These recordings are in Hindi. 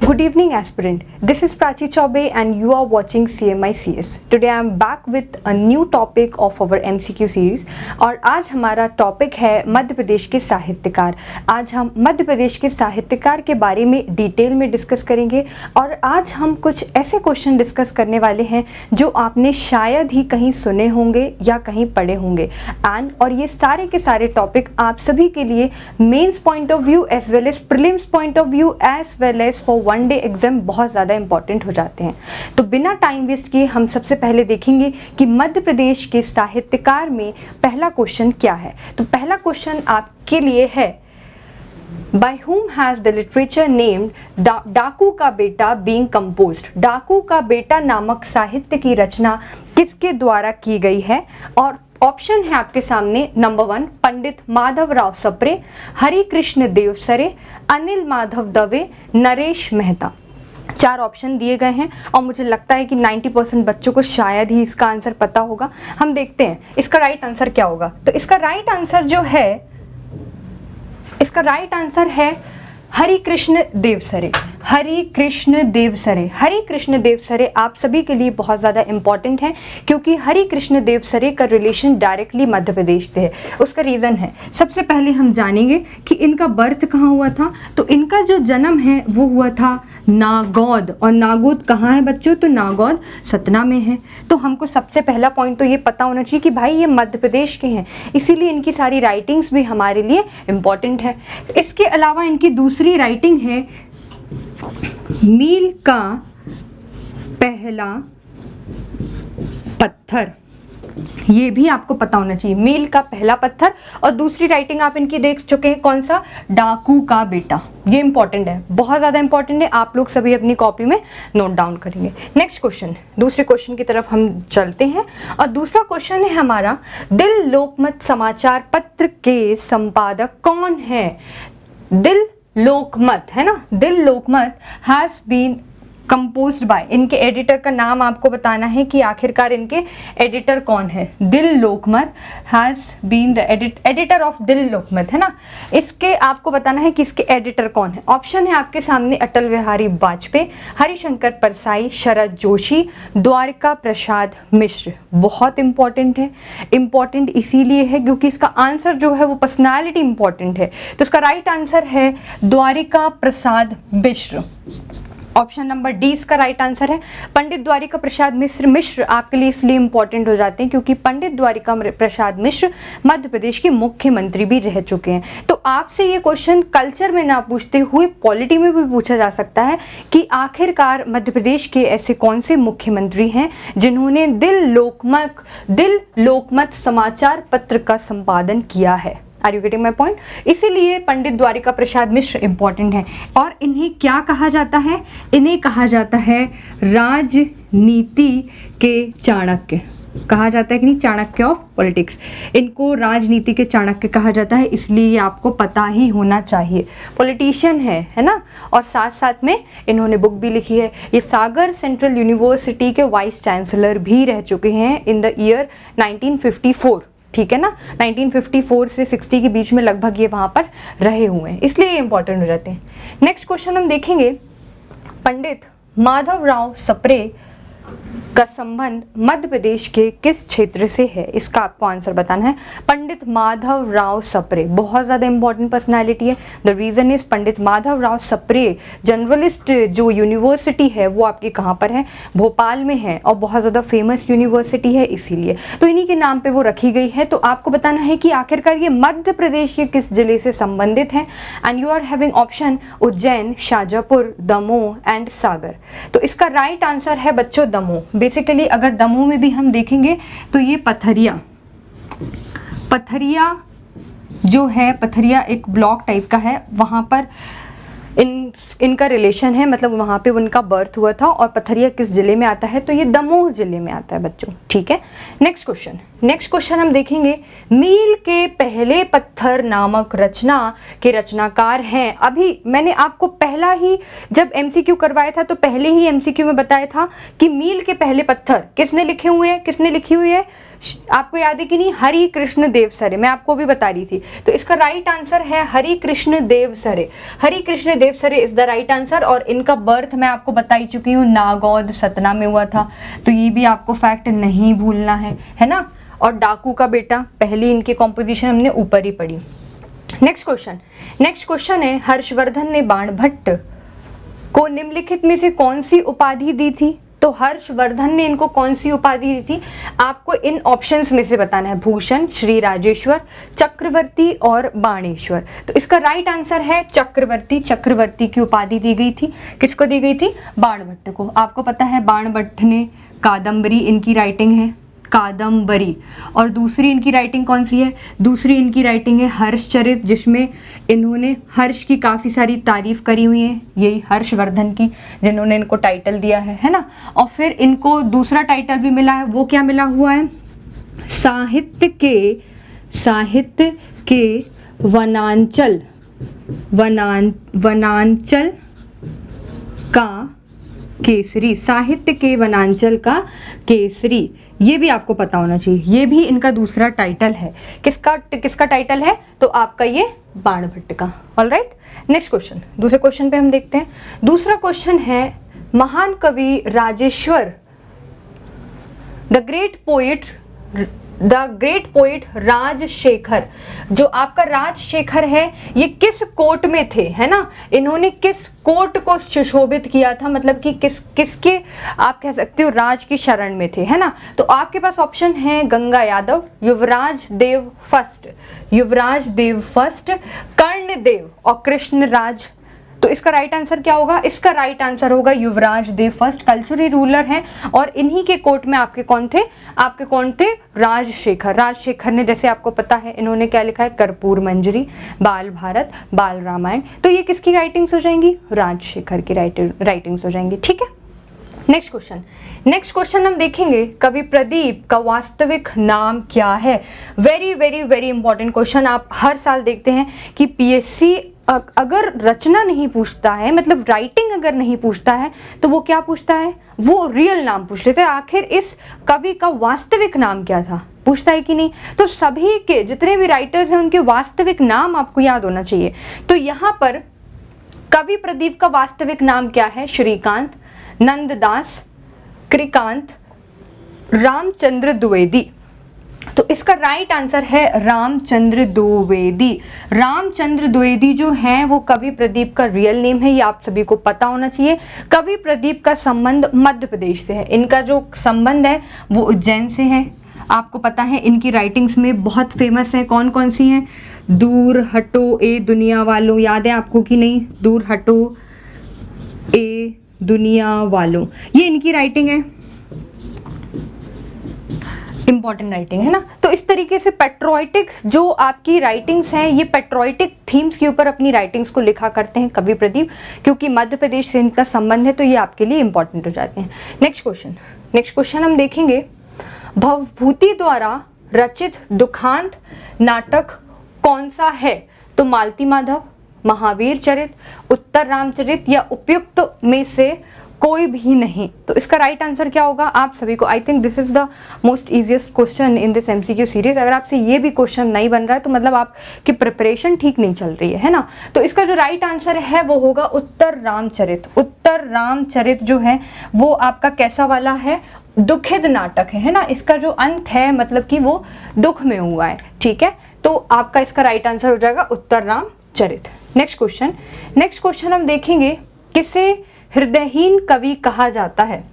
Good evening, aspirant. This is Prachi Chaube and you are watching CMI CS. Today I am back with a new topic of our MCQ series और आज हमारा टॉपिक है मध्य प्रदेश के साहित्यकार। आज हम मध्य प्रदेश के साहित्यकार के बारे में डिटेल में डिस्कस करेंगे और आज हम कुछ ऐसे क्वेश्चन डिस्कस करने वाले हैं जो आपने शायद ही कहीं सुने होंगे या कहीं पढ़े होंगे और ये सारे के सारे टॉपिक आप सभी के लिए mains point of view as well as prelims point of view as well as for one day exam बहुत ज़्यादा इंपॉर्टेंट हो जाते हैं। तो बिना टाइम वेस्ट किए हम सबसे पहले देखेंगे कि मध्य प्रदेश के साहित्यकार में पहला क्वेश्चन क्या है। तो पहला क्वेश्चन आपके लिए है, By whom has the literature named डाकू का बेटा being composed? डाकू का बेटा नामक साहित्य की रचना किसके द्वारा की गई है? और ऑप्शन है आपके सामने, नंबर 1 पंडित माधवराव सप्रे, हरि कृष्ण देवसरे, अनिल माधव दवे, नरेश मेहता। 4 ऑप्शन दिए गए हैं और मुझे लगता है कि 90% बच्चों को शायद ही इसका आंसर पता होगा। हम देखते हैं इसका राइट आंसर क्या होगा। तो इसका राइट आंसर जो है, इसका राइट आंसर है हरि कृष्ण देवसरे। हरि कृष्ण देवसरे, हरि कृष्ण देवसरे आप सभी के लिए बहुत ज़्यादा इंपॉर्टेंट है क्योंकि हरि कृष्ण देवसरे का रिलेशन डायरेक्टली मध्य प्रदेश से है। उसका रीज़न है, सबसे पहले हम जानेंगे कि इनका बर्थ कहाँ हुआ था। तो इनका जो जन्म है वो हुआ था नागौद, और नागौद कहाँ है बच्चों? तो नागौद सतना में है। तो हमको सबसे पहला पॉइंट तो ये पता होना चाहिए कि भाई ये मध्य प्रदेश के हैं, इसीलिए इनकी सारी राइटिंग्स भी हमारे लिए इम्पॉर्टेंट है। इसके अलावा इनकी दूसरी राइटिंग है मील का पहला पत्थर, ये भी आपको पता होना चाहिए, मील का पहला पत्थर। और दूसरी राइटिंग आप इनकी देख चुके हैं, कौन सा? डाकू का बेटा। ये इंपॉर्टेंट है, बहुत ज़्यादा इंपॉर्टेंट है, आप लोग सभी अपनी कॉपी में नोट डाउन करेंगे। नेक्स्ट क्वेश्चन, दूसरे क्वेश्चन की तरफ हम चलते हैं और दूसरा क्वेश्चन है हमारा, दिल लोकमत समाचार पत्र के संपादक कौन है? दिल लोकमत है ना, दिल Lokmat has been composed bye, इनके एडिटर का नाम आपको बताना है कि आखिरकार इनके एडिटर कौन है। Dil Lokmat has been the editor of Dil Lokmat है ना, इसके आपको बताना है कि इसके एडिटर कौन है। ऑप्शन है आपके सामने, अटल बिहारी वाजपेयी, हरिशंकर परसाई, शरद जोशी, द्वारिका प्रसाद मिश्र। बहुत इंपॉर्टेंट है, इंपॉर्टेंट इसीलिए है क्योंकि इसका आंसर जो है वो पर्सनैलिटी इंपॉर्टेंट है। तो इसका राइट आंसर है Dwarika Prasad Mishra. Option number D इसका राइट आंसर है। पंडित द्वारिका प्रसाद मिश्र आपके लिए इसलिए इंपॉर्टेंट हो जाते हैं क्योंकि पंडित द्वारिका प्रसाद मिश्र मध्य प्रदेश के मुख्यमंत्री भी रह चुके हैं। तो आपसे ये क्वेश्चन कल्चर में ना पूछते हुए पॉलिटी में भी पूछा जा सकता है कि आखिरकार मध्य प्रदेश के ऐसे कौन से मुख्यमंत्री हैं जिन्होंने दिल लोकमत समाचार पत्र का संपादन किया है। Are you getting my point? इसीलिए पंडित द्वारिका प्रसाद मिश्र इंपॉर्टेंट है। और इन्हें क्या कहा जाता है? इन्हें कहा जाता है राजनीति के चाणक्य, कहा जाता है कि नहीं, चाणक्य ऑफ पॉलिटिक्स। इनको राजनीति के चाणक्य कहा जाता है, इसलिए ये आपको पता ही होना चाहिए। पॉलिटिशियन है ना, और साथ साथ में इन्होंने बुक भी लिखी है। ये सागर सेंट्रल यूनिवर्सिटी के वाइस चांसलर भी रह चुके हैं इन द ईयर 1954, ठीक है ना, 1954 से 60 के बीच में लगभग ये वहाँ पर रहे हुए हैं, इसलिए ये इंपॉर्टेंट हो जाते हैं। नेक्स्ट क्वेश्चन हम देखेंगे, पंडित माधवराव सप्रे का संबंध मध्य प्रदेश के किस क्षेत्र से है? इसका आपको आंसर बताना है। पंडित माधवराव सप्रे बहुत ज़्यादा इंपॉर्टेंट पर्सनालिटी है। The reason is Pandit Madhavrao Sapre generalist जो यूनिवर्सिटी है वो आपकी कहाँ पर है? भोपाल में है, और बहुत ज़्यादा फेमस यूनिवर्सिटी है, इसीलिए तो इन्हीं के नाम पे वो रखी गई है। तो आपको बताना है कि आखिरकार ये मध्य प्रदेश के किस जिले से संबंधित है। And you are having option Ujjain, Shajapur, Damoh and Sagar. तो इसका राइट आंसर है बच्चों दमोह। बेसिकली अगर दमोह में भी हम देखेंगे तो ये पथरिया जो है, पथरिया एक ब्लॉक टाइप का है, वहाँ पर इनका रिलेशन है, मतलब वहाँ पे उनका बर्थ हुआ था। और पथरिया किस जिले में आता है? तो ये दमोह जिले में आता है बच्चों, ठीक है। नेक्स्ट क्वेश्चन हम देखेंगे, मील के पहले पत्थर नामक रचना के रचनाकार हैं। अभी मैंने आपको पहला ही जब एमसीक्यू करवाया था तो पहले ही एमसीक्यू में बताया था कि मील के पहले पत्थर किसने लिखी हुई है? आपको याद है कि नहीं? हरि कृष्ण देवसरे, मैं आपको भी बता रही थी। तो इसका राइट आंसर है Hari Krishna देवसरे। Hari Krishna देवसरे is the right answer. और इनका बर्थ मैं आपको बता ही चुकी हूँ, नागौद सतना में हुआ था, तो ये भी आपको फैक्ट नहीं भूलना है ना। और डाकू का बेटा, पहली इनकी कॉम्पोजिशन हमने ऊपर ही पढ़ी। नेक्स्ट क्वेश्चन है, हर्षवर्धन ने बाणभट्ट को निम्नलिखित में से कौन सी उपाधि दी थी? तो हर्षवर्धन ने इनको कौन सी उपाधि दी थी? आपको इन ऑप्शंस में से बताना है, भूषण, श्री राजेश्वर, चक्रवर्ती और बाणेश्वर। तो इसका राइट आंसर है चक्रवर्ती। चक्रवर्ती की उपाधि दी गई थी, किसको दी गई थी? बाणभट्ट को। आपको पता है बाणभट्ट ने कादम्बरी, इनकी राइटिंग है कादम्बरी। और दूसरी इनकी राइटिंग कौन सी है? दूसरी इनकी राइटिंग है हर्षचरित, जिसमें इन्होंने हर्ष की काफ़ी सारी तारीफ करी हुई है, यही हर्षवर्धन की, जिन्होंने इनको टाइटल दिया है ना। और फिर इनको दूसरा टाइटल भी मिला है, वो क्या मिला हुआ है? साहित्य के वनांचल का केसरी। साहित्य के वनांचल का केसरी, ये भी आपको पता होना चाहिए, ये भी इनका दूसरा टाइटल है। किसका टाइटल है? तो आपका ये बाणभट्ट का। ऑलराइट, नेक्स्ट क्वेश्चन, दूसरे क्वेश्चन पे हम देखते हैं। दूसरा क्वेश्चन है, महान कवि Rajeshwar, the great poet Rajshekhar, जो आपका राजशेखर है, ये किस कोर्ट में थे, है ना? इन्होंने किस कोर्ट को सुशोभित किया था, मतलब कि किसके आप कह सकते हो राज की शरण में थे, है ना? तो आपके पास ऑप्शन है गंगा यादव, युवराज देव फर्स्ट, कर्णदेव और कृष्णराज। तो इसका राइट आंसर क्या होगा? इसका राइट आंसर होगा युवराज देव फर्स्ट, कल्चरल रूलर हैं। और इन्हीं के कोर्ट में आपके कौन थे? राजशेखर ने, जैसे आपको पता है, इन्होंने क्या लिखा है? कर्पूर मंजरी, बाल भारत, बाल रामायण। तो ये किसकी राइटिंग्स हो जाएंगी? राजशेखर की राइटिंग्स हो जाएंगी। ठीक है, नेक्स्ट क्वेश्चन हम देखेंगे, कवि प्रदीप का वास्तविक नाम क्या है? Very very very important question. आप हर साल देखते हैं कि पीएससी अगर रचना नहीं पूछता है, मतलब राइटिंग अगर नहीं पूछता है, तो वो क्या पूछता है? वो रियल नाम पूछ लेते हैं। आखिर इस कवि का वास्तविक नाम क्या था, पूछता है कि नहीं? तो सभी के जितने भी राइटर्स हैं उनके वास्तविक नाम आपको याद होना चाहिए। तो यहाँ पर कवि प्रदीप का वास्तविक नाम क्या है? श्रीकांत, नंददास, कृकांत, रामचंद्र द्विवेदी। तो इसका राइट आंसर है रामचंद्र द्विवेदी। रामचंद्र द्विवेदी जो है वो कवि प्रदीप का रियल नेम है, ये आप सभी को पता होना चाहिए। कवि प्रदीप का संबंध मध्य प्रदेश से है, इनका जो संबंध है वो उज्जैन से है। आपको पता है इनकी राइटिंग्स में बहुत फेमस है, कौन कौन सी हैं? दूर हटो ए दुनिया वालों, याद है आपको कि नहीं? दूर हटो ए दुनिया वालों, ये इनकी राइटिंग है, इंपॉर्टेंट राइटिंग है ना। तो इस तरीके से पेट्रोइटिक जो आपकी राइटिंग्स हैं, ये पेट्रोइटिक थीम्स के ऊपर अपनी राइटिंग्स को लिखा करते हैं कवि प्रदीप, क्योंकि मध्य प्रदेश से इनका संबंध है, तो ये आपके लिए इंपॉर्टेंट हो जाते हैं। नेक्स्ट क्वेश्चन हम देखेंगे, भवभूति द्वारा रचित दुखांत नाटक कौन सा है? तो मालती माधव, महावीर चरित, उत्तर रामचरित या उपयुक्त में से कोई भी नहीं। तो इसका राइट आंसर क्या होगा? आप सभी को, I think this is the most easiest question in this MCQ series. अगर आपसे ये भी क्वेश्चन नहीं बन रहा है तो मतलब आपकी प्रिपरेशन ठीक नहीं चल रही है ना। तो इसका जो राइट आंसर है वो होगा उत्तर रामचरित। उत्तर रामचरित जो है वो आपका कैसा वाला है? दुखित नाटक है ना। इसका जो अंत है मतलब कि वो दुख में हुआ है, ठीक है। तो आपका इसका राइट आंसर हो जाएगा उत्तर रामचरित। नेक्स्ट क्वेश्चन हम देखेंगे, किसे हृदयहीन कवि कहा जाता है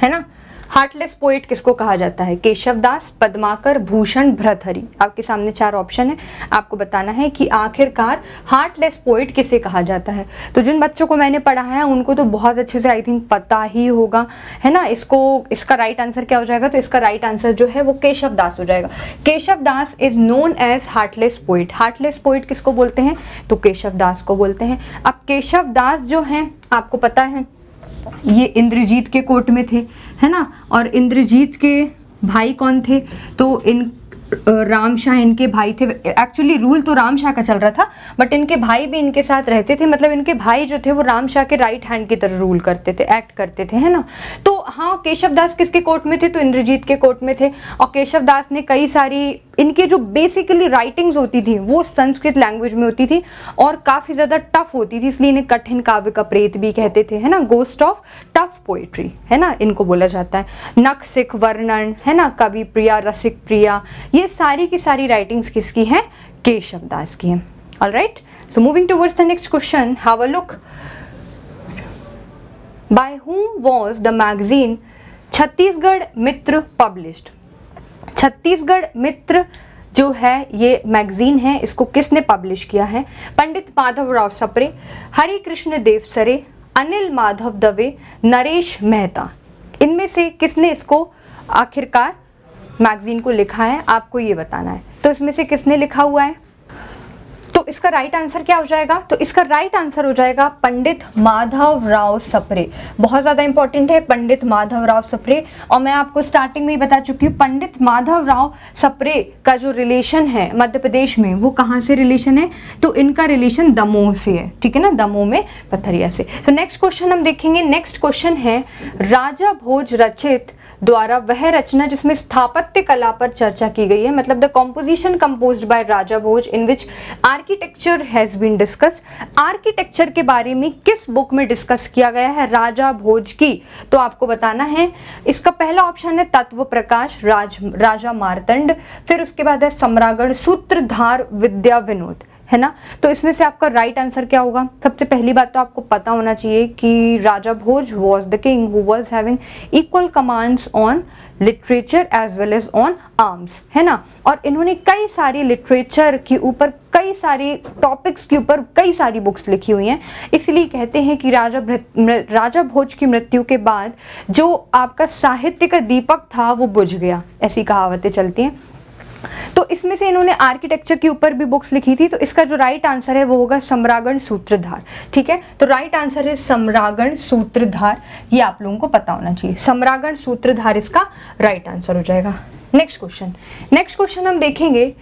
ना? हार्टलेस पोएट किसको कहा जाता है? केशवदास, पद्माकर, भूषण, भर्तृहरि। आपके सामने 4 ऑप्शन है, आपको बताना है कि आखिरकार हार्टलेस पोएट किसे कहा जाता है। तो जिन बच्चों को मैंने पढ़ाया है उनको तो बहुत अच्छे से आई थिंक पता ही होगा, है ना। इसका राइट आंसर क्या हो जाएगा? तो इसका राइट आंसर जो है वो केशवदास हो जाएगा। Keshavdas is known as heartless poet. Heartless poet किसको बोलते हैं? तो केशवदास को बोलते हैं। अब केशवदास जो हैं आपको पता है ये इंद्रजीत के कोर्ट में थे, है ना। और इंद्रजीत के भाई कौन थे? तो रामशाह इनके भाई थे। एक्चुअली रूल तो रामशाह का चल रहा था, बट इनके भाई भी इनके साथ रहते थे। मतलब इनके भाई जो थे वो रामशाह के राइट हैंड की तरह रूल करते थे, एक्ट करते थे, है ना। तो हाँ, केशव दास किसके कोर्ट में थे? तो इंद्रजीत के कोर्ट में थे। और केशव दास ने कई सारी, इनकी जो बेसिकली राइटिंग्स होती थी वो संस्कृत लैंग्वेज में होती थी और काफ़ी ज़्यादा टफ होती थी, इसलिए इन्हें कठिन काव्य का प्रेत भी कहते थे, है ना, गोस्ट ऑफ टफ पोएट्री, है ना, इनको बोला जाता है। नख सिख वर्णन, है ना, कवि प्रिया, रसिक प्रिया, ये सारी की सारी राइटिंग्स किसकी हैं? केशव दास की हैं। Alright, so moving towards the next question, have a look. By whom was the magazine Chhattisgarh Mitra published? Chhattisgarh Mitra जो है ये मैगजीन है, इसको किसने पब्लिश किया है? पंडित माधवराव सप्रे, हरि कृष्ण देवसरे, अनिल माधव दवे, नरेश मेहता। इनमें से किसने इसको आखिरकार मैगजीन को लिखा है, आपको ये बताना है। तो इसमें से किसने लिखा हुआ है? तो इसका राइट आंसर क्या हो जाएगा? तो इसका राइट आंसर हो जाएगा पंडित माधवराव सप्रे। बहुत ज़्यादा इंपॉर्टेंट है पंडित माधवराव सप्रे। और मैं आपको स्टार्टिंग में ही बता चुकी हूँ, पंडित माधवराव सप्रे का जो रिलेशन है मध्य प्रदेश में, वो कहाँ से रिलेशन है? तो इनका रिलेशन दमोह से है, ठीक है ना, दमोह में पथरिया से। तो नेक्स्ट क्वेश्चन हम देखेंगे। नेक्स्ट क्वेश्चन है, राजा भोज रचित द्वारा वह रचना जिसमें स्थापत्य कला पर चर्चा की गई है, मतलब the composition composed by Raja Bhoj in which architecture has been discussed. Architecture के बारे में किस बुक में डिस्कस किया गया है राजा भोज की? तो आपको बताना है। इसका पहला ऑप्शन है तत्व प्रकाश, राजा मार्तंड, फिर उसके बाद है सम्रागढ़, सूत्रधार, विद्या विनोद, है ना। तो इसमें से आपका राइट आंसर क्या होगा? सबसे पहली बात तो आपको पता होना चाहिए कि Raja Bhoj was the king who was having equal commands on literature as well as on arms, है ना। और इन्होंने कई सारी लिटरेचर के ऊपर, कई सारे टॉपिक्स के ऊपर कई सारी बुक्स लिखी हुई हैं। इसलिए कहते हैं कि राजा भोज की मृत्यु के बाद जो आपका साहित्य का दीपक था वो बुझ गया, ऐसी कहावतें चलती हैं। तो इसमें से इन्होंने आर्किटेक्चर के ऊपर भी बुक्स लिखी थी। तो इसका जो राइट आंसर है वो होगा सम्रागढ़ सूत्रधार, ठीक है। तो राइट आंसर है सम्रागढ़ सूत्रधार, ये आप लोगों को पता होना चाहिए। सम्रागढ़ सूत्रधार इसका राइट आंसर हो जाएगा। नेक्स्ट क्वेश्चन हम देखेंगे,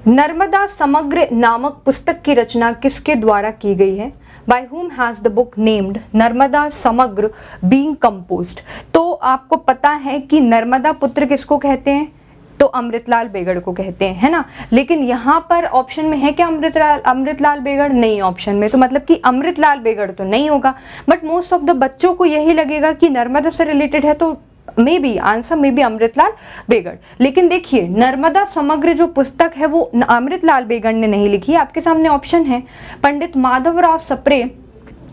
नर्मदा समग्र नामक पुस्तक की रचना किसके द्वारा की गई है? By whom has the book named Narmada समग्र being composed? तो आपको पता है कि नर्मदा पुत्र किसको कहते हैं? तो अमृतलाल बेगड़ को कहते हैं, है ना। लेकिन यहाँ पर ऑप्शन में है क्या अमृतलाल बेगड़? नहीं ऑप्शन में, तो मतलब कि अमृतलाल बेगड़ तो नहीं होगा। बट मोस्ट ऑफ द बच्चों को यही लगेगा कि नर्मदा से रिलेटेड है, तो may be answer may be Amritlal Begad. लेकिन देखिए, नर्मदा समग्र जो पुस्तक है वो अमृतलाल बेगड़ ने नहीं लिखी है। आपके सामने ऑप्शन है पंडित माधवराव सप्रे,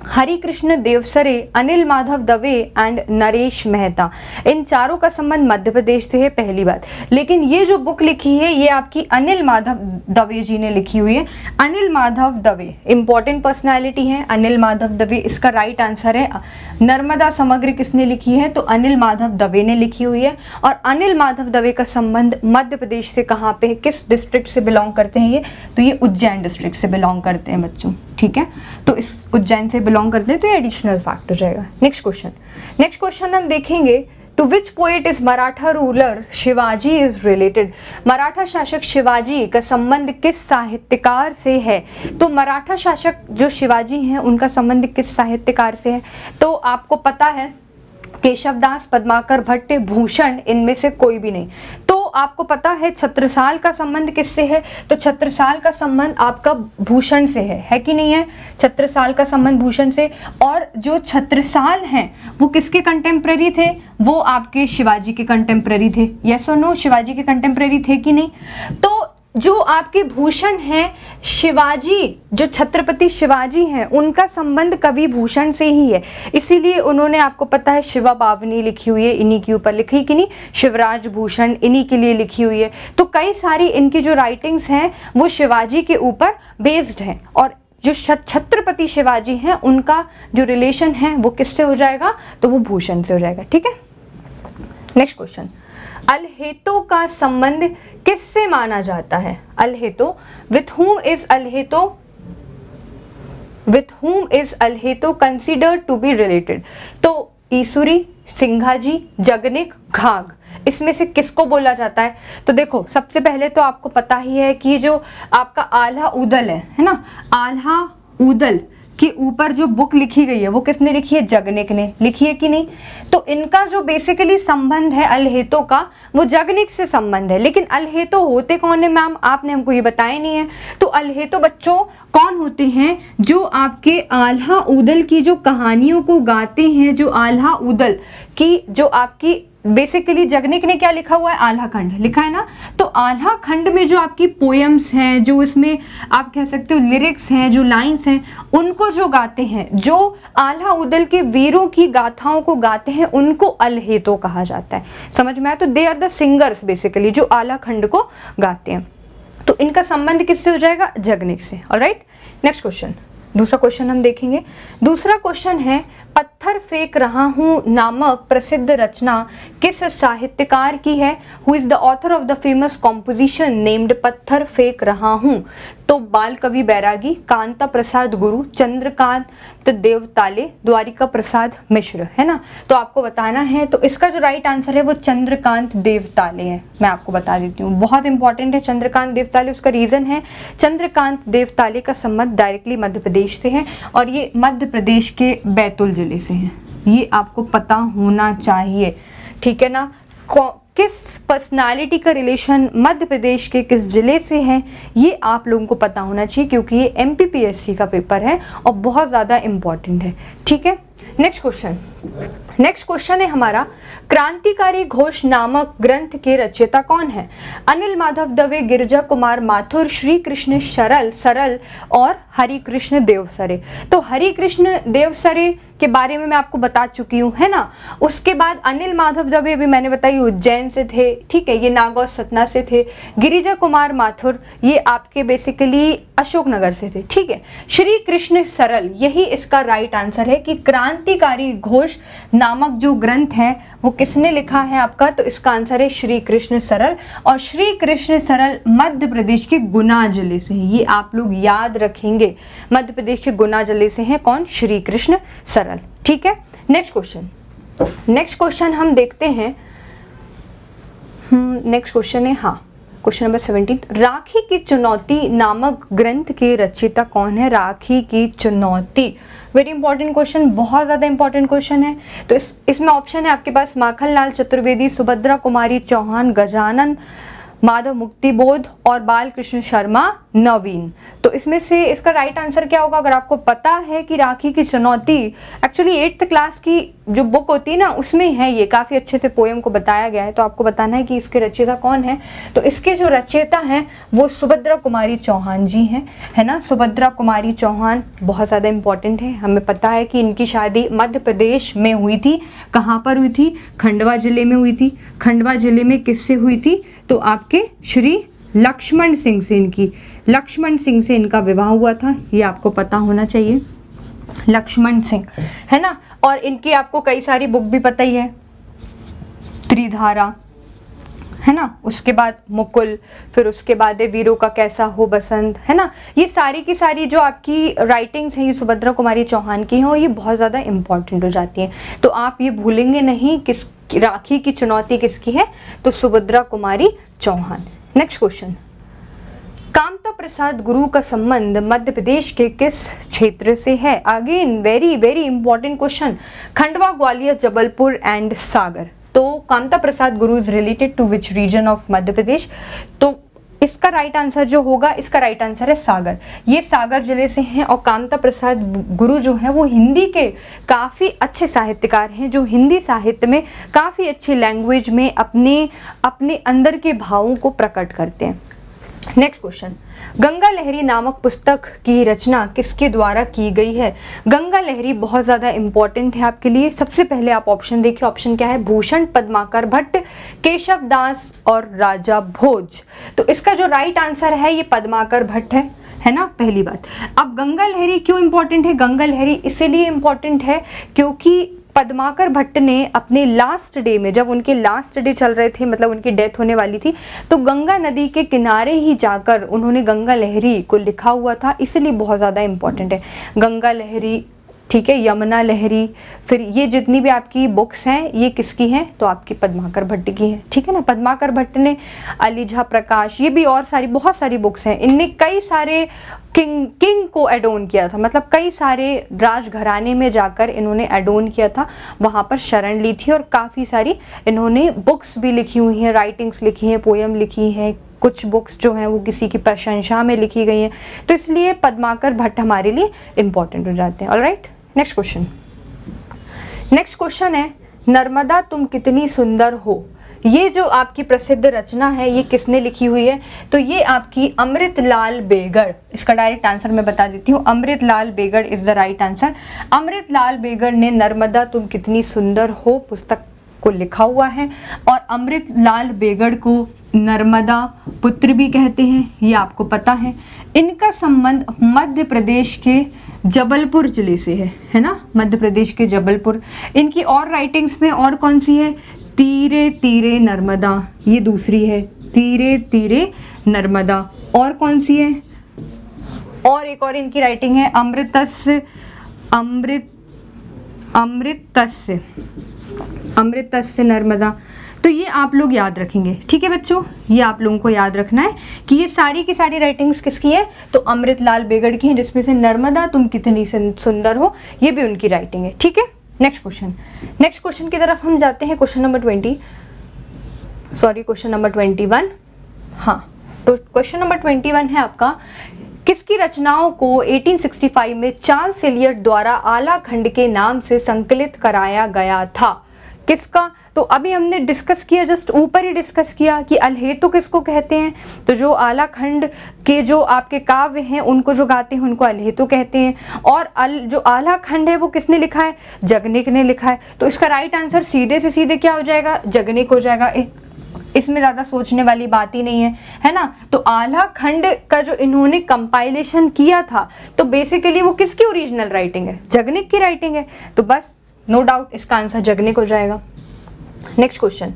हरि कृष्ण देवसरे, अनिल माधव दवे एंड नरेश मेहता। इन चारों का संबंध मध्य प्रदेश से है, पहली बात। लेकिन ये जो बुक लिखी है ये आपकी अनिल माधव दवे जी ने लिखी हुई है। अनिल माधव दवे इंपॉर्टेंट पर्सनालिटी है, अनिल माधव दवे इसका राइट आंसर है। नर्मदा समग्र किसने लिखी है? तो अनिल माधव दवे ने लिखी हुई है। और अनिल माधव दवे का संबंध मध्य प्रदेश से कहाँ पे है, किस डिस्ट्रिक्ट से बिलोंग करते हैं ये? तो ये उज्जैन डिस्ट्रिक्ट से बिलोंग करते हैं बच्चों, ठीक है। तो इस उज्जैन से बिलोंग करते हैं, तो ये एडिशनल फैक्ट हो जाएगा। नेक्स्ट क्वेश्चन हम देखेंगे, to which poet is Maratha ruler Shivaji is related? Maratha शासक शिवाजी का संबंध किस साहित्यकार से है? तो मराठा शासक जो शिवाजी हैं उनका संबंध किस साहित्यकार से है? तो आपको पता है केशवदास, पद्माकर भट्ट, भूषण, इनमें से कोई भी नहीं। तो आपको पता है छत्रसाल का संबंध किससे है? तो छत्रसाल का संबंध आपका भूषण से है कि नहीं है? छत्रसाल का संबंध भूषण से। और जो छत्रसाल हैं वो किसके कंटेम्प्रेरी थे? वो आपके शिवाजी के कंटेम्प्रेरी थे। यस और नो, शिवाजी के कंटेम्प्रेरी थे कि नहीं? तो जो आपके भूषण हैं, शिवाजी, जो छत्रपति शिवाजी हैं, उनका संबंध कवि भूषण से ही है। इसीलिए उन्होंने, आपको पता है, शिवा पावनी लिखी हुई है, इन्हीं के ऊपर लिखी कि नहीं, शिवराज भूषण इन्हीं के लिए लिखी हुई है। तो कई सारी इनकी जो राइटिंग्स हैं वो शिवाजी के ऊपर बेस्ड हैं। और जो छत्रपति शिवाजी हैं उनका जो रिलेशन है वो किससे हो जाएगा? तो वो भूषण से हो जाएगा, ठीक है। नेक्स्ट क्वेश्चन, अलहेतो का संबंध किससे माना जाता है? Alheto, with whom is Alheto considered to be related? तो ईसुरी, सिंघाजी, जगनिक, घाघ, इसमें से किसको बोला जाता है? तो देखो, सबसे पहले तो आपको पता ही है कि जो आपका आल्हा उदल है ना, आल्हा उदल कि ऊपर जो बुक लिखी गई है वो किसने लिखी है, जगनिक ने लिखी है कि नहीं। तो इनका जो बेसिकली संबंध है अल्हेतो का, वो जगनिक से संबंध है। लेकिन अल्हेतो होते कौन है मैम, आपने हमको ये बताया नहीं है। तो अल्हेतो बच्चों कौन होते हैं, जो आपके आल्हा उदल की जो कहानियों को गाते हैं, जो आल्हा उदल की जो आपकी बेसिकली जगनिक ने क्या लिखा हुआ है, आल्हा खंड लिखा है ना। तो आल्हा खंड में जो आपकी पोएम्स हैं, जो इसमें आप कह सकते हो लिरिक्स हैं, जो लाइंस हैं, उनको जो गाते हैं, जो आल्हा उदल के वीरों की गाथाओं को गाते हैं, उनको अल्हेतो कहा जाता है। समझ में आया। तो they are the singers basically जो आल्हा खंड को गाते हैं। तो इनका संबंध किससे हो जाएगा, जगनिक से। ऑलराइट, नेक्स्ट क्वेश्चन, दूसरा क्वेश्चन हम देखेंगे। दूसरा क्वेश्चन है, पत्थर फेंक रहा हूं नामक प्रसिद्ध रचना किस साहित्यकार की है। Who is the author of the famous composition named पत्थर फेंक रहा हूं। तो बाल कवि बैरागी, कांता प्रसाद गुरु, चंद्रकांत देवताले, द्वारिका प्रसाद मिश्र, है ना। तो आपको बताना है। तो इसका जो राइट आंसर है वो चंद्रकांत देवताले है। मैं आपको बता देती हूँ, बहुत इंपॉर्टेंट है चंद्रकांत देवताले। उसका रीजन है, चंद्रकांत देवताले का संबंध डायरेक्टली मध्य प्रदेश से है और ये मध्य प्रदेश के बैतूल जिले से है। ये आपको पता होना चाहिए, ठीक है ना। किस पर्सनालिटी का रिलेशन मध्य प्रदेश के किस जिले से है, ये आप लोगों को पता होना चाहिए, क्योंकि ये MPPSC का पेपर है और बहुत ज़्यादा इम्पॉर्टेंट है, ठीक है। नेक्स्ट क्वेश्चन है हमारा, क्रांतिकारी घोष नामक ग्रंथ के रचयिता कौन है। अनिल माधव दवे, गिरिजा कुमार माथुर, श्री कृष्ण सरल और हरि कृष्ण देवसरे। तो हरि कृष्ण देवसरे के बारे में मैं आपको बता चुकी हूँ, है ना। उसके बाद अनिल माधव दवे भी मैंने बताई उज्जैन से थे, ठीक है, ये नागौर सतना से थे। गिरिजा कुमार माथुर ये आपके बेसिकली अशोकनगर से थे, ठीक है। श्री कृष्ण सरल, यही इसका राइट आंसर है कि क्रांतिकारी घोष नामक जो ग्रंथ है वो किसने लिखा है आपका। तो इसका आंसर है श्री कृष्ण सरल। और श्री कृष्ण सरल मध्य प्रदेश के गुना जिले से है, ये आप लोग याद रखेंगे। मध्य प्रदेश के गुना जिले से है कौन, श्री कृष्ण सरल, ठीक है। नेक्स्ट क्वेश्चन हम देखते हैं। नेक्स्ट क्वेश्चन है, हाँ, क्वेश्चन नंबर 17, राखी की चुनौती नामक ग्रंथ के रचयिता कौन है। राखी की चुनौती, वेरी इंपॉर्टेंट क्वेश्चन, बहुत ज़्यादा इंपॉर्टेंट क्वेश्चन है। तो इसमें ऑप्शन है आपके पास माखनलाल चतुर्वेदी, सुभद्रा कुमारी चौहान, गजानन माधव मुक्तिबोध और बालकृष्ण शर्मा नवीन। तो इसमें से इसका राइट आंसर क्या होगा। अगर आपको पता है कि राखी की चुनौती एक्चुअली 8th क्लास की जो बुक होती है ना, उसमें है, ये काफ़ी अच्छे से पोएम को बताया गया है। तो आपको बताना है कि इसके रचयिता कौन है। तो इसके जो रचयिता हैं वो सुभद्रा कुमारी चौहान जी हैं, है ना। सुभद्रा कुमारी चौहान बहुत ज़्यादा इंपॉर्टेंट है। हमें पता है कि इनकी शादी मध्य प्रदेश में हुई थी। कहाँ पर हुई थी, खंडवा जिले में हुई थी। खंडवा जिले में किससे हुई थी, तो आपके श्री लक्ष्मण सिंह से, लक्ष्मण सिंह से इनका विवाह हुआ था, ये आपको पता होना चाहिए। लक्ष्मण सिंह, है ना। और इनकी आपको कई सारी बुक भी पता ही है, त्रिधारा, है ना। उसके बाद मुकुल, फिर उसके बाद है वीरों का कैसा हो बसंत, है ना। ये सारी की सारी जो आपकी राइटिंग्स हैं ये सुभद्रा कुमारी चौहान की हैं और ये बहुत ज़्यादा इंपॉर्टेंट हो जाती हैं। तो आप ये भूलेंगे नहीं किस राखी की चुनौती किसकी है, तो सुभद्रा कुमारी चौहान। नेक्स्ट क्वेश्चन, कामता प्रसाद गुरु का संबंध मध्य प्रदेश के किस क्षेत्र से है। Again very very important question, Khandwa, Gwalior, Jabalpur and Sagar. तो Kamta Prasad Guru is related to which region of Madhya Pradesh. तो इसका राइट आंसर जो होगा, इसका राइट आंसर है सागर। ये सागर जिले से हैं और कामता प्रसाद गुरु जो हैं वो हिंदी के काफ़ी अच्छे साहित्यकार हैं, जो हिंदी साहित्य में काफ़ी अच्छी लैंग्वेज में अपने अंदर के भावों को प्रकट करते हैं। नेक्स्ट क्वेश्चन, गंगा लहरी नामक पुस्तक की रचना किसके द्वारा की गई है। गंगा लहरी बहुत ज़्यादा इंपॉर्टेंट है आपके लिए। सबसे पहले आप ऑप्शन देखिए, ऑप्शन क्या है, भूषण पद्माकर भट्ट, केशव दास और राजा भोज। तो इसका जो राइट आंसर है ये पद्माकर भट्ट है ना, पहली बात। अब गंगा लहरी क्यों इंपॉर्टेंट है, गंगा लहरी इसीलिए इंपॉर्टेंट है क्योंकि पद्माकर भट्ट ने अपने लास्ट डे में, जब उनके लास्ट डे चल रहे थे, मतलब उनकी डेथ होने वाली थी, तो गंगा नदी के किनारे ही जाकर उन्होंने गंगा लहरी को लिखा हुआ था, इसलिए बहुत ज़्यादा इंपॉर्टेंट है। गंगा लहरी ठीक है, यमुना लहरी, फिर ये जितनी भी आपकी बुक्स हैं ये किसकी हैं, तो आपकी पद्माकर भट्ट की हैं, ठीक है ना। पद्माकर भट्ट ने अलीझा प्रकाश, ये भी और सारी बहुत सारी बुक्स हैं। इनने कई सारे किंग को एडोन किया था, मतलब कई सारे राजघराने में जाकर इन्होंने एडोन किया था, वहाँ पर शरण ली थी और काफ़ी सारी इन्होंने बुक्स भी लिखी हुई हैं, राइटिंग्स लिखी हैं, पोयम लिखी हैं, कुछ बुक्स जो हैं वो किसी की प्रशंसा में लिखी गई हैं, तो इसलिए पद्माकर भट्ट हमारे लिए इम्पॉर्टेंट हो जाते हैं। Alright, next question. Next question है, नर्मदा तुम कितनी सुंदर हो। ये जो आपकी प्रसिद्ध रचना है ये किसने लिखी हुई है, तो ये आपकी अमृतलाल बेगड़। इसका डायरेक्ट आंसर मैं बता देती हूँ, Amritlal Begad is the right answer. Amritlal Begad ने नर्मदा तुम कितनी सुंदर हो पुस्तक को लिखा हुआ है, और अमृतलाल बेगड़ को नर्मदा पुत्र भी कहते हैं, ये आपको पता है। इनका संबंध मध्य प्रदेश के जबलपुर जिले से है ना, मध्य प्रदेश के जबलपुर। इनकी और राइटिंग्स में और कौन सी है, तीरे तीरे नर्मदा, ये दूसरी है, तीरे तीरे नर्मदा। और कौन सी है, और एक और इनकी राइटिंग है, अमृतस्य नर्मदा। तो ये आप लोग याद रखेंगे, ठीक है बच्चों, ये आप लोगों को याद रखना है कि ये सारी की सारी राइटिंग्स किसकी है, तो अमृतलाल बेगड़ की है, जिसमें से नर्मदा तुम कितनी सुंदर हो ये भी उनकी राइटिंग है, ठीक है। नेक्स्ट क्वेश्चन की तरफ हम जाते हैं, क्वेश्चन नंबर 21। हाँ, तो क्वेश्चन नंबर 21 है आपका, किसकी रचनाओं को 1865 में चार्ल्स एलियट द्वारा आला खंड के नाम से संकलित कराया गया था। किसका, तो अभी हमने डिस्कस किया, जस्ट ऊपर ही डिस्कस किया कि अल्हेतु किसको कहते हैं, तो जो आला खंड के जो आपके काव्य हैं उनको जो गाते हैं उनको अल्हेतु कहते हैं, और जो आला खंड है वो किसने लिखा है, जगनिक ने लिखा है। तो इसका राइट आंसर सीधे से सीधे क्या हो जाएगा, जगनिक हो जाएगा। इसमें ज़्यादा सोचने वाली बात ही नहीं है ना। तो आला खंड का जो इन्होंने कंपाइलेशन किया था, तो बेसिकली वो किसकी ओरिजिनल राइटिंग है, जगनिक की राइटिंग है, तो बस नो डाउट इसका आंसर जगनिक हो जाएगा। Next question,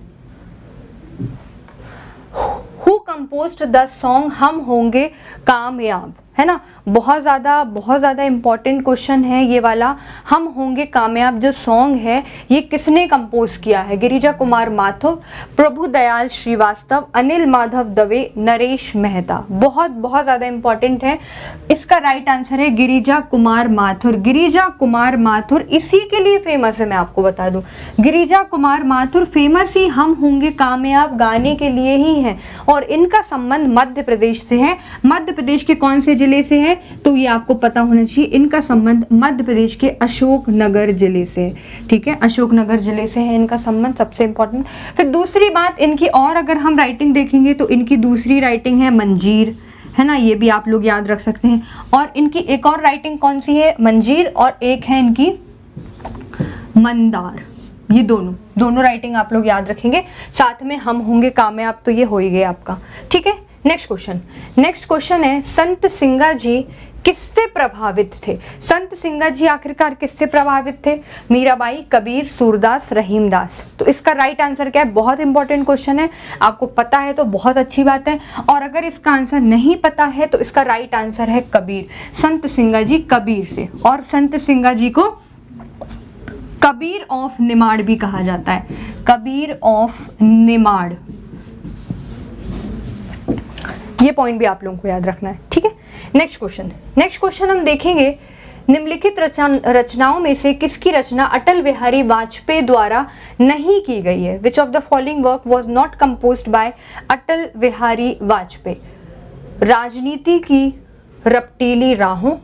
who composed the song हम होंगे कामयाब, है ना। बहुत ज़्यादा इम्पॉर्टेंट क्वेश्चन है ये वाला। हम होंगे कामयाब जो सॉन्ग है ये किसने कंपोज किया है, गिरिजा कुमार माथुर, प्रभु दयाल श्रीवास्तव, अनिल माधव दवे, नरेश मेहता। बहुत ज़्यादा इम्पॉर्टेंट है। इसका राइट आंसर है गिरिजा कुमार माथुर। गिरिजा कुमार माथुर इसी के लिए फेमस है, मैं आपको बता दूं, गिरिजा कुमार माथुर फेमस ही हम होंगे कामयाब गाने के लिए ही हैं, और इनका संबंध मध्य प्रदेश से है। मध्य प्रदेश के कौन से जिले से है, तो ये आपको पता होना चाहिए, इनका संबंध मध्य प्रदेश के अशोकनगर जिले से, ठीक है, अशोकनगर जिले से है इनका संबंध, सबसे इंपॉर्टेंट। फिर दूसरी बात इनकी, और अगर हम राइटिंग देखेंगे तो इनकी दूसरी राइटिंग है मंजीर, है ना, ये भी आप लोग याद रख सकते हैं। और इनकी एक और राइटिंग कौन सी है, मंजीर, और एक है इनकी मंदार। ये दोनों राइटिंग आप लोग याद रखेंगे, साथ में हम होंगे कामयाब, तो ये हो ही गया आपका, ठीक है। नेक्स्ट क्वेश्चन है, संत सिंगा जी किससे प्रभावित थे। संत सिंगा जी आखिरकार किससे प्रभावित थे, मीराबाई, कबीर, सूरदास, रहीमदास। तो इसका राइट आंसर क्या है, बहुत इंपॉर्टेंट क्वेश्चन है, आपको पता है तो बहुत अच्छी बात है, और अगर इसका आंसर नहीं पता है तो इसका राइट आंसर है कबीर। संत सिंगा जी कबीर से, और संत सिंगा जी को कबीर ऑफ निमाड़ भी कहा जाता है, कबीर ऑफ निमाड़। ये पॉइंट भी आप लोगों को याद रखना है, ठीक है। नेक्स्ट क्वेश्चन हम देखेंगे, निम्नलिखित रचनाओं में से किसकी रचना अटल बिहारी वाजपेयी द्वारा नहीं की गई है। Which of the following work was not composed by Atal Bihari Vajpayee. राजनीति की रपटीली राहों,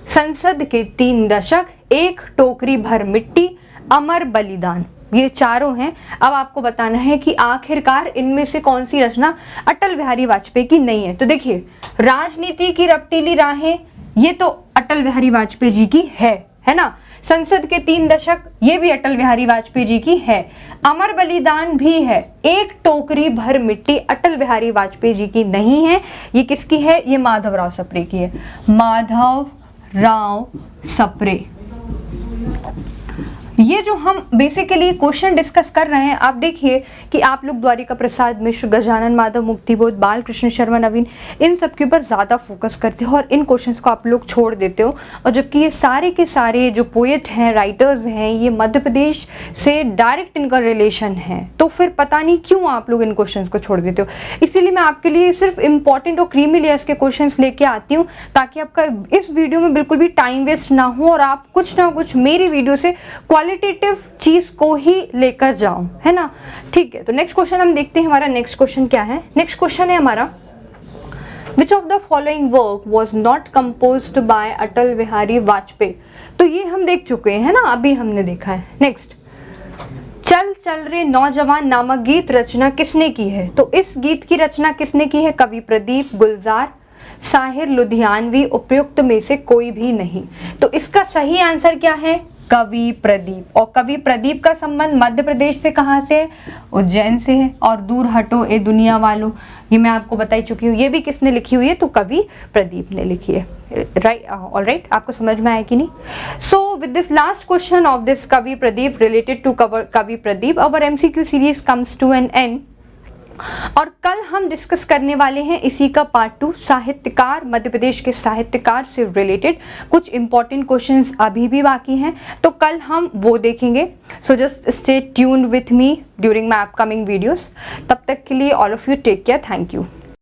संसद के 3 दशक, एक टोकरी भर मिट्टी, अमर बलिदान। ये चारों हैं। अब आपको बताना है कि आखिरकार इनमें से कौन सी रचना अटल बिहारी वाजपेयी की नहीं है। तो देखिए, राजनीति की रपटीली राहें ये तो अटल बिहारी वाजपेयी जी की है ना। संसद के 3 दशक ये भी अटल बिहारी वाजपेयी जी की है। अमर बलिदान भी है। एक टोकरी भर मिट्टी अटल बिहारी वाजपेयी जी की नहीं है। ये किसकी है, ये माधव राव सप्रे की है, माधव राव सप्रे। ये जो हम बेसिकली क्वेश्चन डिस्कस कर रहे हैं, आप देखिए कि आप लोग द्वारिका प्रसाद मिश्र, गजानन माधव, मुक्तिबोध, बालकृष्ण शर्मा, नवीन, इन सब के ऊपर ज़्यादा फोकस करते हो और इन क्वेश्चंस को आप लोग छोड़ देते हो। और जबकि ये सारे के सारे जो पोएट हैं, राइटर्स हैं, ये मध्य प्रदेश से डायरेक्ट इनका रिलेशन है, तो फिर पता नहीं क्यों आप लोग इन क्वेश्चंस को छोड़ देते हो। इसीलिए मैं आपके लिए सिर्फ इंपॉर्टेंट और क्रीमी लेयर्स के क्वेश्चंस लेके आती हूँ, ताकि आपका इस वीडियो में बिल्कुल भी टाइम वेस्ट ना हो और आप कुछ ना कुछ मेरी वीडियो से क्वालिटेटिव चीज को ही लेकर जाओ, है ना। ठीक है, तो नेक्स्ट क्वेश्चन हम देखते हैं। हमारा नेक्स्ट क्वेश्चन क्या है? नेक्स्ट क्वेश्चन है हमारा, Which of the following work was not composed by अटल बिहारी वाजपेयी? तो ये हम देख चुके हैं ना, अभी हमने देखा है। नेक्स्ट, चल चल रे नौजवान नामक गीत रचना किसने की है? तो इस गीत की रचना किसने की है? कवि प्रदीप, गुलजार, साहिर लुधियानवी, उपयुक्त में से कोई भी नहीं। तो इसका सही आंसर क्या है? कवि प्रदीप। और कवि प्रदीप का संबंध मध्य प्रदेश से कहाँ से है? उज्जैन से है। और दूर हटो ए दुनिया वालों, ये मैं आपको बता चुकी हूँ, ये भी किसने लिखी हुई है? तो कवि प्रदीप ने लिखी है। राइट, ऑलराइट, आपको समझ में आया कि नहीं? So with this last question of this कवि प्रदीप रिलेटेड टू कवि Pradeep, our MCQ series comes to an end. और कल हम डिस्कस करने वाले हैं इसी का पार्ट 2, साहित्यकार, मध्य प्रदेश के साहित्यकार से रिलेटेड कुछ इंपॉर्टेंट क्वेश्चंस अभी भी बाकी हैं, तो कल हम वो देखेंगे। So just stay tuned with me during my upcoming videos. तब तक के लिए all of you take care, thank you.